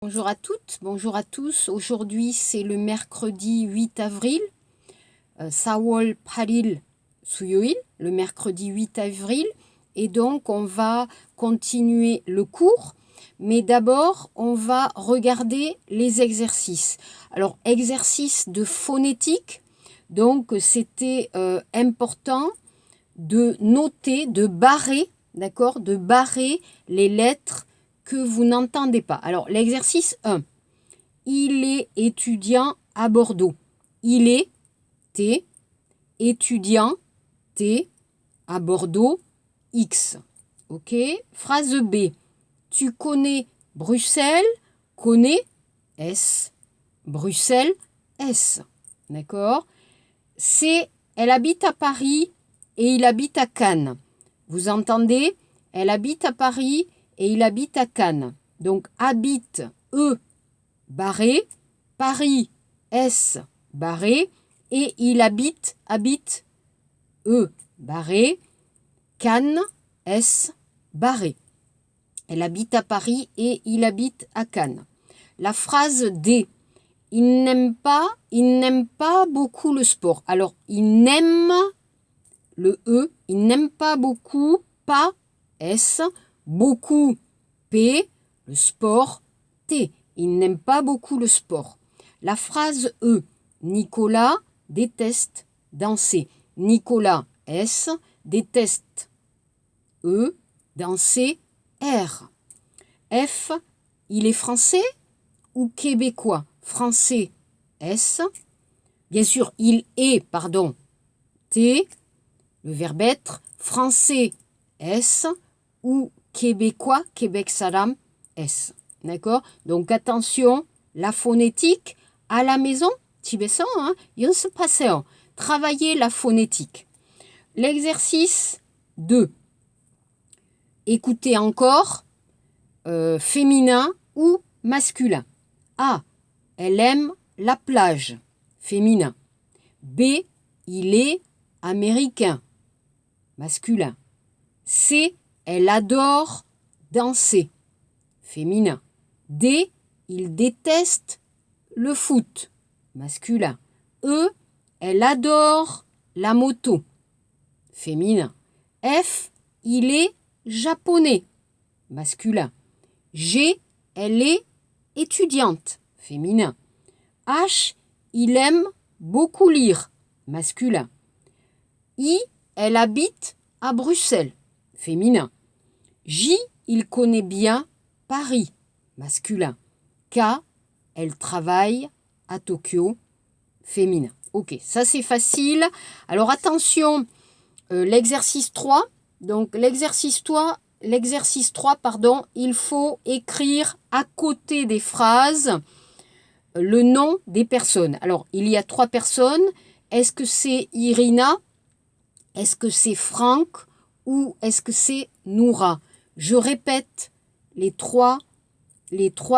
Bonjour à toutes, bonjour à tous. Aujourd'hui, c'est le mercredi 8 avril. 4월 8일 수요일, le mercredi 8 avril. Et donc, on va continuer le cours. Mais d'abord, on va regarder les exercices. Alors, exercice de phonétique. Donc, c'était important de noter, de barrer, d'accord, de barrer les lettres que vous n'entendez pas. Alors, l'exercice 1. Il est étudiant à Bordeaux. Il est T, étudiant T, à Bordeaux X. Ok. Phrase B. Tu connais Bruxelles, connais S, Bruxelles S. D'accord. C. Elle habite à Paris et il habite à Cannes. Vous entendez? Elle habite à Paris et il habite à Cannes. Donc, habite, E, barré, Paris, S, barré, et il habite, E, barré, Cannes, S, barré. Elle habite à Paris et il habite à Cannes. La phrase D. Il n'aime pas beaucoup le sport. Alors, il n'aime, le E, il n'aime pas beaucoup, pas, S, beaucoup, P, le sport, T. Il n'aime pas beaucoup le sport. La phrase E. Nicolas déteste danser. Nicolas, S, déteste, E, danser, R. F. Il est français ou québécois? Français, S. Bien sûr, il est, T, le verbe être, français, S, ou québécois, Québec Salam, S. D'accord? Donc attention, la phonétique à la maison, Tibesson, yon se passe. Travaillez la phonétique. L'exercice 2. Écoutez encore, féminin ou masculin. A. Elle aime la plage, féminin. B. Il est américain, masculin. C. Elle adore danser, féminin. D. Il déteste le foot, masculin. E. Elle adore la moto, féminin. F. Il est japonais, masculin. G. Elle est étudiante, féminin. H. Il aime beaucoup lire, masculin. I. Elle habite à Bruxelles, féminin. J. Il connaît bien Paris, masculin. K. Elle travaille à Tokyo, féminin. Ok, ça c'est facile. Alors attention, l'exercice 3. Donc l'exercice 3, il faut écrire à côté des phrases le nom des personnes. Alors, il y a 3 personnes. Est-ce que c'est Irina? Est-ce que c'est Franck? Ou est-ce que c'est Noura? Je répète les trois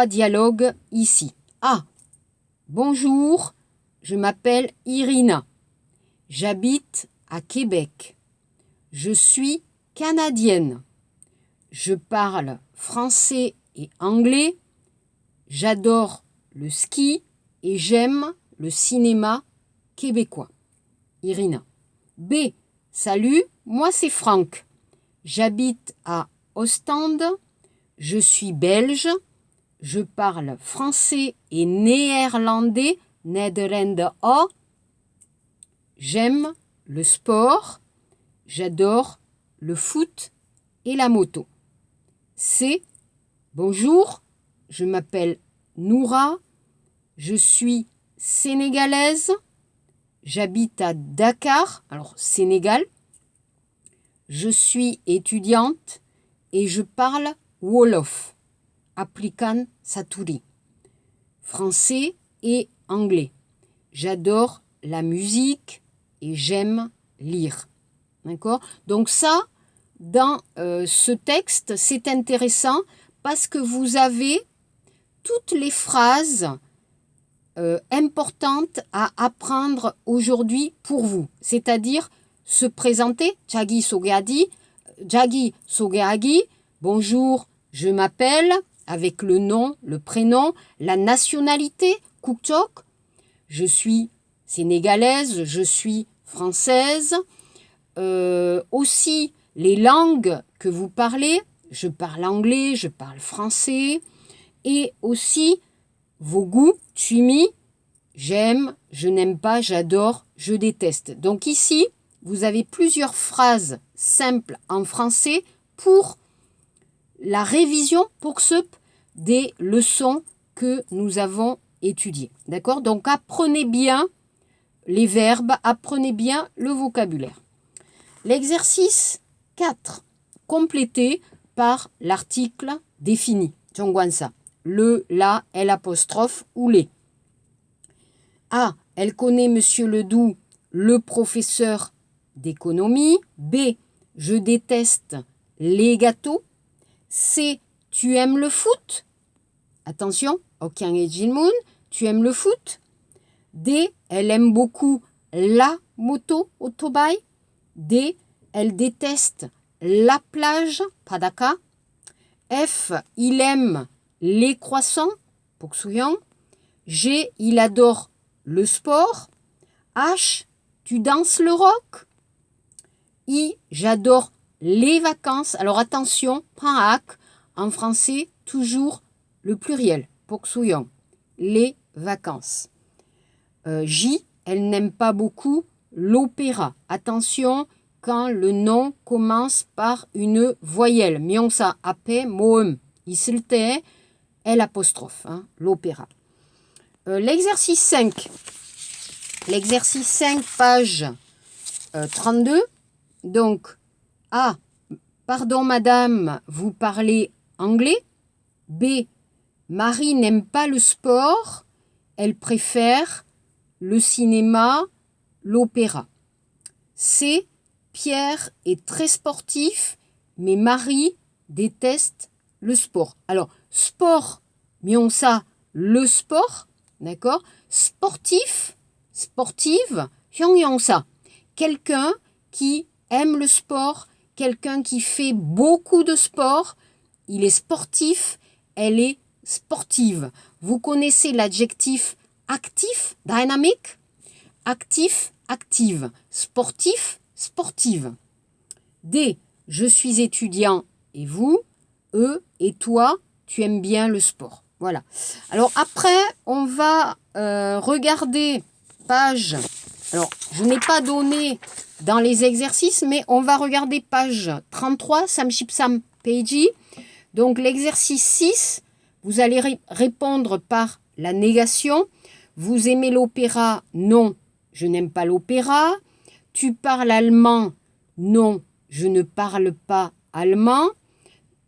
dialogues ici. A. Bonjour, je m'appelle Irina. J'habite à Québec. Je suis canadienne. Je parle français et anglais. J'adore le ski et j'aime le cinéma québécois. Irina. B. Salut, moi c'est Franck. J'habite à Ostende. Je suis belge. Je parle français et néerlandais. Nederlande O. J'aime le sport. J'adore le foot et la moto. C. Bonjour, je m'appelle Noura. Je suis sénégalaise. J'habite à Dakar, alors Sénégal. Je suis étudiante et je parle Wolof, Applican Saturi, français et anglais. J'adore la musique et j'aime lire. D'accord? Donc ça, dans ce texte, c'est intéressant parce que vous avez toutes les phrases importantes à apprendre aujourd'hui pour vous. C'est-à-dire se présenter, Jagi Sogeadi, bonjour, je m'appelle, avec le nom, le prénom, la nationalité, 국적. Je suis sénégalaise, je suis française. Aussi, les langues que vous parlez, je parle anglais, je parle français. Et aussi, vos goûts, 취미, j'aime, je n'aime pas, j'adore, je déteste. Donc ici, vous avez plusieurs phrases simples en français pour la révision pour des leçons que nous avons étudiées. D'accord? Donc apprenez bien les verbes, apprenez bien le vocabulaire. L'exercice 4, complété par l'article défini. 정관사. Le, la, l'apostrophe ou les. A. Elle connaît Monsieur Ledoux, le professeur d'économie. B. Je déteste les gâteaux. C. Tu aimes le foot? Attention, aucun Ejilmoon, tu aimes le foot? D. Elle aime beaucoup la moto, autobike. D. Elle déteste la plage, 바닷가. F. Il aime les croissants, 복수형. G. Il adore le sport. H. Tu danses le rock. I. J'adore les vacances. Alors attention, 방학, en français, toujours le pluriel, 복수형, les vacances. J. Elle n'aime pas beaucoup l'opéra. Attention, quand le nom commence par une voyelle. 명사 앞에 모음 있을 때 l'apostrophe, hein, l'opéra. L'exercice 5. L'exercice 5, page 32. Donc, A. Pardon madame, vous parlez anglais. B. Marie n'aime pas le sport. Elle préfère le cinéma, l'opéra. C. Pierre est très sportif, mais Marie déteste le sport. Alors, sport, 명사, le sport, d'accord? Sportif, sportive, 형용사. Quelqu'un qui aime le sport, quelqu'un qui fait beaucoup de sport, il est sportif, elle est sportive. Vous connaissez l'adjectif actif, dynamique, actif, active, sportif, sportive. D. Je suis étudiant et vous. E. Et toi, tu aimes bien le sport. Voilà. Alors après, on va regarder page. Alors, je n'ai pas donné dans les exercices, mais on va regarder page 33, samshipsam page. Donc l'exercice 6, vous allez répondre par la négation. Vous aimez l'opéra? Non, je n'aime pas l'opéra. Tu parles allemand? Non, je ne parle pas allemand.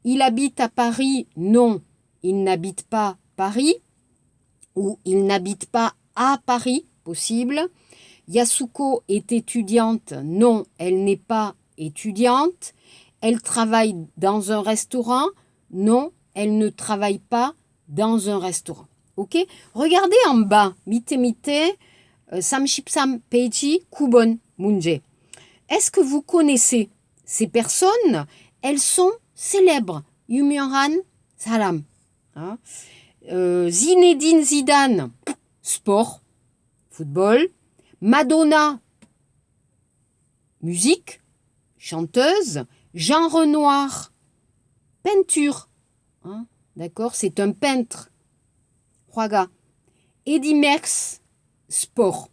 Il habite à Paris? Non, il n'habite pas Paris. Ou il n'habite pas à Paris, possible. Yasuko est étudiante? Non, elle n'est pas étudiante. Elle travaille dans un restaurant? Non, elle ne travaille pas dans un restaurant. Ok? Regardez en bas, 밑에 밑에 33 페이지 9번 문제. Est-ce que vous connaissez ces personnes? Elles sont célèbres. 유명한 사람. Hein? Zinedine Zidane, sport, football. Madonna, musique, chanteuse. Jean Renoir, peinture. Hein? D'accord, c'est un peintre. 화가. Eddy Merckx, sport,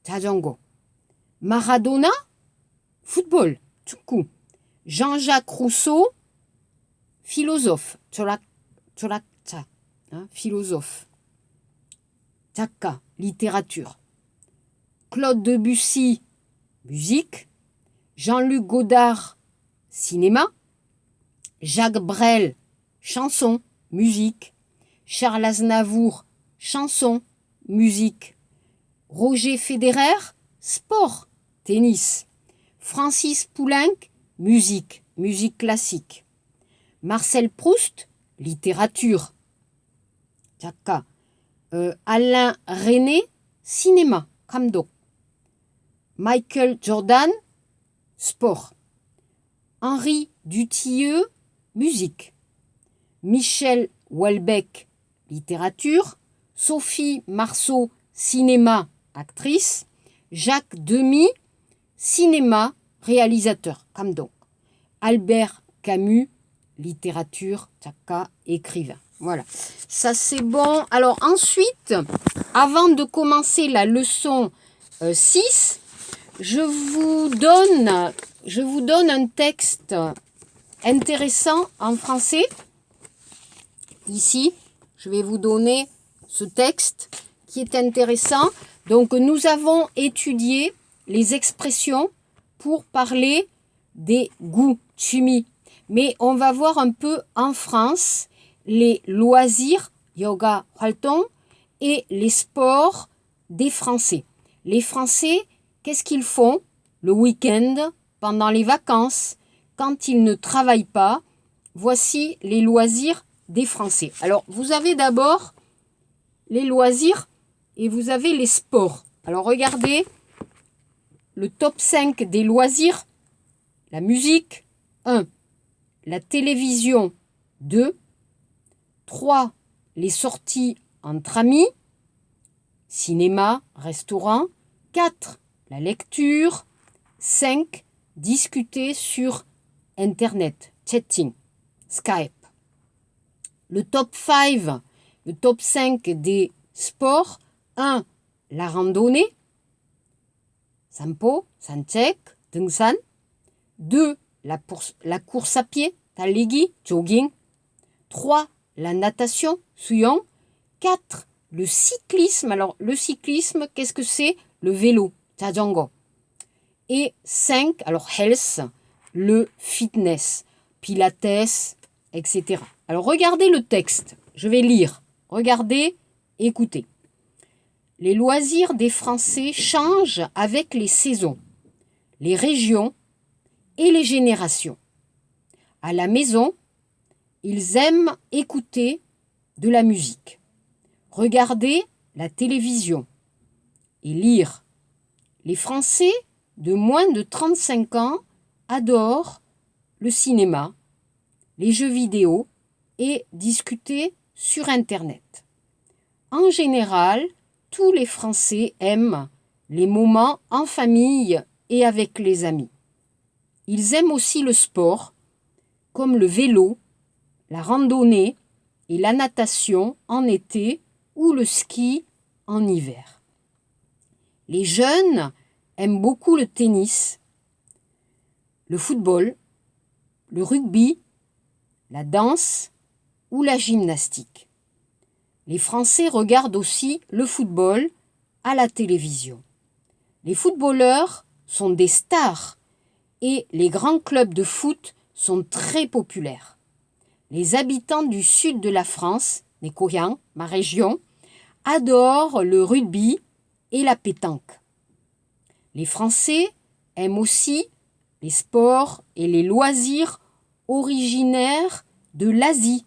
자전거. Maradona, football, 축구. Jean-Jacques Rousseau, philosophe, 철학자, hein? Philosophe. 작가, littérature. Claude Debussy, musique. Jean-Luc Godard, cinéma. Jacques Brel, chanson, musique. Charles Aznavour, chanson, musique. Roger Federer, sport, tennis. Francis Poulenc, musique, musique classique. Marcel Proust, littérature. 작가. Alain Resnais, cinéma, 감독. Michael Jordan, sport. Henri Dutilleux, musique. Michel Houellebecq, littérature. Sophie Marceau, cinéma, actrice. Jacques Demy, cinéma, réalisateur. Comme donc. Albert Camus, littérature, tchaka, écrivain. Voilà, ça c'est bon. Alors ensuite, avant de commencer la leçon 6, je vous donne un texte intéressant en français. Ici, je vais vous donner ce texte qui est intéressant. Donc, nous avons étudié les expressions pour parler des goûts, chumi. Mais on va voir un peu en France les loisirs, yoga, 활동, et les sports des Français. Les Français, qu'est-ce qu'ils font le week-end, pendant les vacances, quand ils ne travaillent pas? Voici les loisirs des Français. Alors, vous avez d'abord les loisirs et vous avez les sports. Alors, regardez le top 5 des loisirs. La musique, 1. La télévision, 2. 3. Les sorties entre amis, cinéma, restaurant. 4. La lecture. 5. Discuter sur Internet, chatting, Skype. Le top 5, le top 5 des sports. 1. La randonnée, 산보, 산책, 등산. 2. La course à pied, 달리기, jogging. 3. La natation, 수영. 4. Le cyclisme. Alors, le cyclisme, qu'est-ce que c'est? Le vélo, 자전거. Et 5, alors health, le fitness, pilates, etc. Alors, regardez le texte. Je vais lire. Regardez, écoutez. Les loisirs des Français changent avec les saisons, les régions et les générations. À la maison, ils aiment écouter de la musique, regarder la télévision et lire. Les Français de moins de 35 ans adorent le cinéma, les jeux vidéo et discuter sur Internet. En général, tous les Français aiment les moments en famille et avec les amis. Ils aiment aussi le sport, comme le vélo, la randonnée et la natation en été ou le ski en hiver. Les jeunes aiment beaucoup le tennis, le football, le rugby, la danse ou la gymnastique. Les Français regardent aussi le football à la télévision. Les footballeurs sont des stars et les grands clubs de foot sont très populaires. Les habitants du sud de la France, les 고향, ma région, adorent le rugby et la pétanque. Les Français aiment aussi les sports et les loisirs originaires de l'Asie,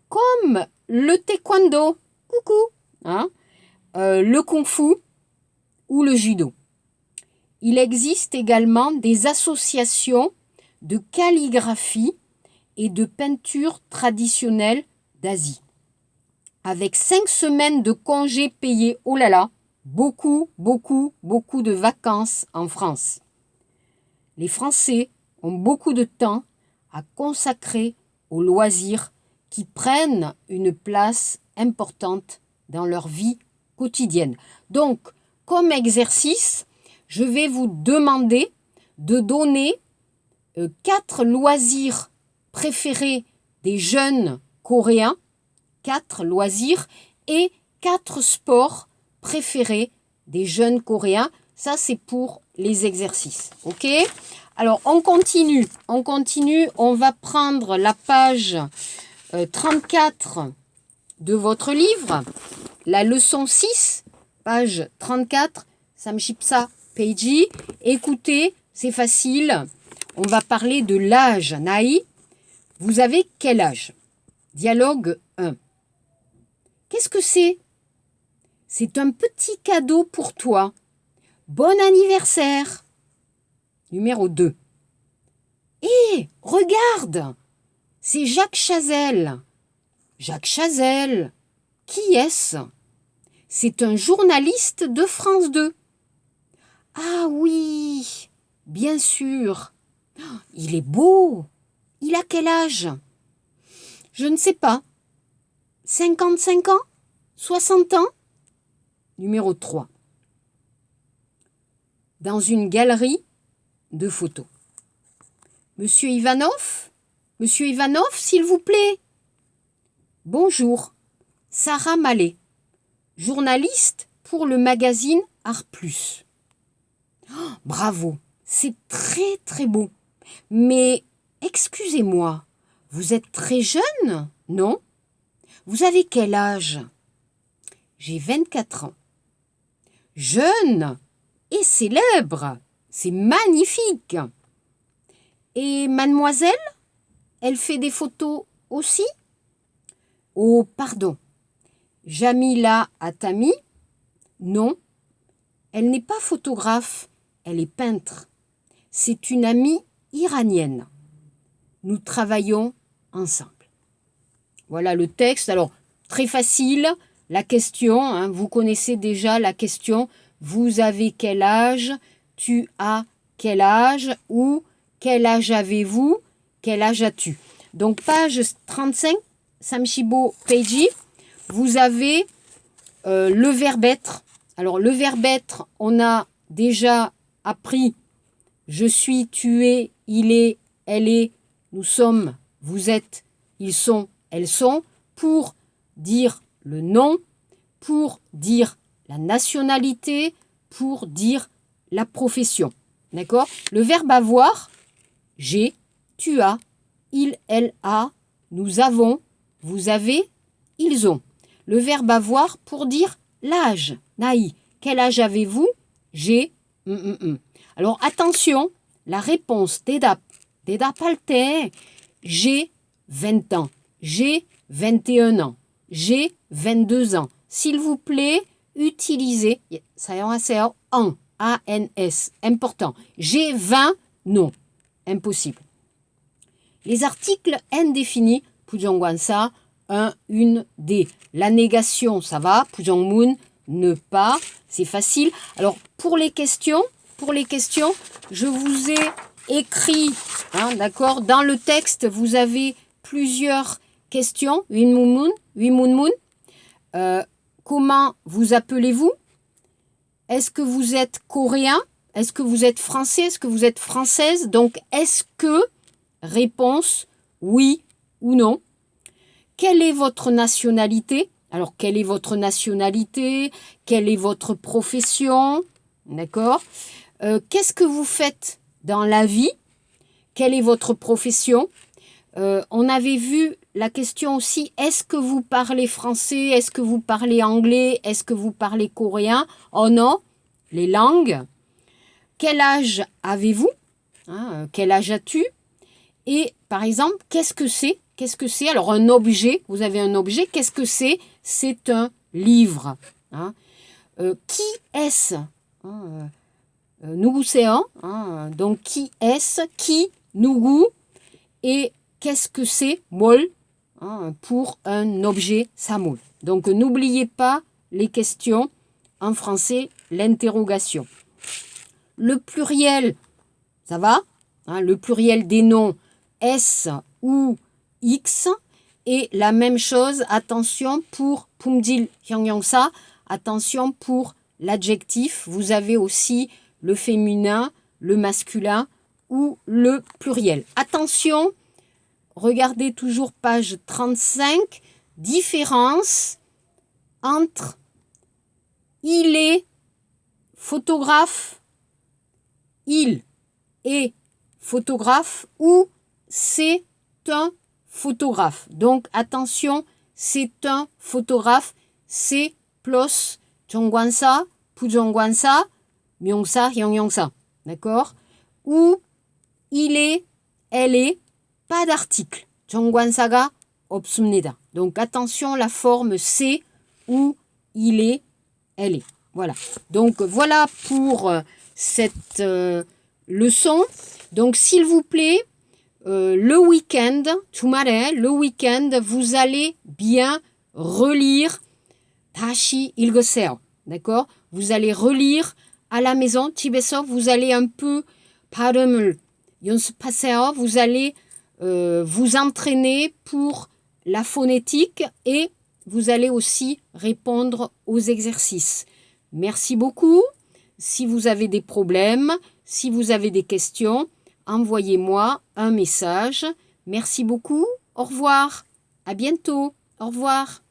comme le taekwondo, le kung-fu ou le judo. Il existe également des associations de calligraphie et de peinture traditionnelle d'Asie. Avec 5 semaines de congés payés, oh là là, beaucoup de vacances en France. Les Français ont beaucoup de temps à consacrer aux loisirs qui prennent une place importante dans leur vie quotidienne. Donc, comme exercice, je vais vous demander de donner 4 loisirs préférés des jeunes coréens, 4 loisirs et 4 sports préférés des jeunes coréens. Ça, c'est pour les exercices. OK? Alors, on continue. On va prendre la page 34 de votre livre, la leçon 6, page 34, Samshipsa Peiji. Écoutez, c'est facile. On va parler de l'âge. Naï, vous avez quel âge? Dialogue 1. Qu'est-ce que c'est? C'est un petit cadeau pour toi. Bon anniversaire. Numéro 2. Hé, regarde, c'est Jacques Chazelle. Jacques Chazelle. Qui est-ce? C'est un journaliste de France 2. Ah oui, bien sûr. Il est beau. Il a quel âge? Je ne sais pas. 55 ans? 60 ans? Numéro 3. Dans une galerie de photos. Monsieur Ivanov? Monsieur Ivanov, s'il vous plaît. Bonjour. Sarah Mallet, journaliste pour le magazine Art Plus. Oh, bravo, c'est très très beau. Mais excusez-moi, vous êtes très jeune, non? Vous avez quel âge? J'ai 24 ans. Jeune et célèbre, c'est magnifique. Et mademoiselle, elle fait des photos aussi? Oh, pardon. Jamila Atami? Non, elle n'est pas photographe, elle est peintre. C'est une amie iranienne. Nous travaillons ensemble. Voilà le texte. Alors, très facile, la question, hein, vous connaissez déjà la question. Vous avez quel âge? Tu as quel âge? Ou quel âge avez-vous? Quel âge as-tu? Donc, page 35, Samshibo Peiji, vous avez le verbe être. Alors, le verbe être, on a déjà appris je suis, tu es, il est, elle est, nous sommes, vous êtes, ils sont, elles sont, pour dire le nom, pour dire la nationalité, pour dire la profession. D'accord? Le verbe avoir, j'ai, tu as, il, elle a, nous avons, vous avez, ils ont. Le verbe avoir pour dire l'âge. Naï, quel âge avez-vous? J'ai. Alors attention, la réponse Teda Palte, j'ai 20 ans, j'ai 21 ans, j'ai 22 ans. S'il vous plaît, utilisez, ça y est, en, A-N-S, important. J'ai 20, non, impossible. Les articles indéfinis, Pujongwansa, un, une, des. La négation, ça va, Pujongmun, ne pas, c'est facile. Alors, pour les questions, je vous ai écrit, hein, d'accord, dans le texte, vous avez plusieurs questions. Comment vous appelez-vous? Est-ce que vous êtes coréen? Est-ce que vous êtes français? Est-ce que vous êtes française? Donc, est-ce que, réponse, oui ou non. Quelle est votre nationalité? Alors, quelle est votre nationalité? Quelle est votre profession? D'accord? Qu'est-ce que vous faites dans la vie? Quelle est votre profession? On avait vu la question aussi, est-ce que vous parlez français? Est-ce que vous parlez anglais? Est-ce que vous parlez coréen? Oh non, les langues. Quel âge avez-vous? Hein, quel âge as-tu? Et par exemple, qu'est-ce que c'est? Qu'est-ce que c'est? Alors un objet, vous avez un objet, qu'est-ce que c'est? C'est un livre. Hein. Qui est-ce? Hein, Nugu seon, hein, donc qui est-ce? Qui? Nugu. Et qu'est-ce que c'est? Mol, hein, pour un objet, samol. Donc n'oubliez pas les questions en français, l'interrogation. Le pluriel, ça va? Hein, le pluriel des noms, S ou X. Et la même chose, attention pour Pumjil Hyongyongsa, attention pour l'adjectif. Vous avez aussi le féminin, le masculin ou le pluriel. Attention, regardez toujours page 35, différence entre il est photographe, il est photographe ou c'est un photographe. Donc attention, c'est un photographe, c'est plus Jongwansa, Pujongwansa, Myongsa, Hyongyongsa. D'accord? Ou il est, elle est, pas d'article. Jongwansaga 없습니다. Donc attention, la forme c'est ou il est, elle est. Voilà. Donc voilà pour cette leçon. Donc s'il vous plaît, le week-end, 주말에, le week-end, vous allez bien relire 다시 읽으세요. D'accord? Vous allez relire à la maison, 집에서 vous allez un peu 발음을 연습하세요. Vous allez vous entraîner pour la phonétique et vous allez aussi répondre aux exercices. Merci beaucoup. Si vous avez des problèmes, si vous avez des questions, envoyez-moi un message. Merci beaucoup. Au revoir. À bientôt. Au revoir.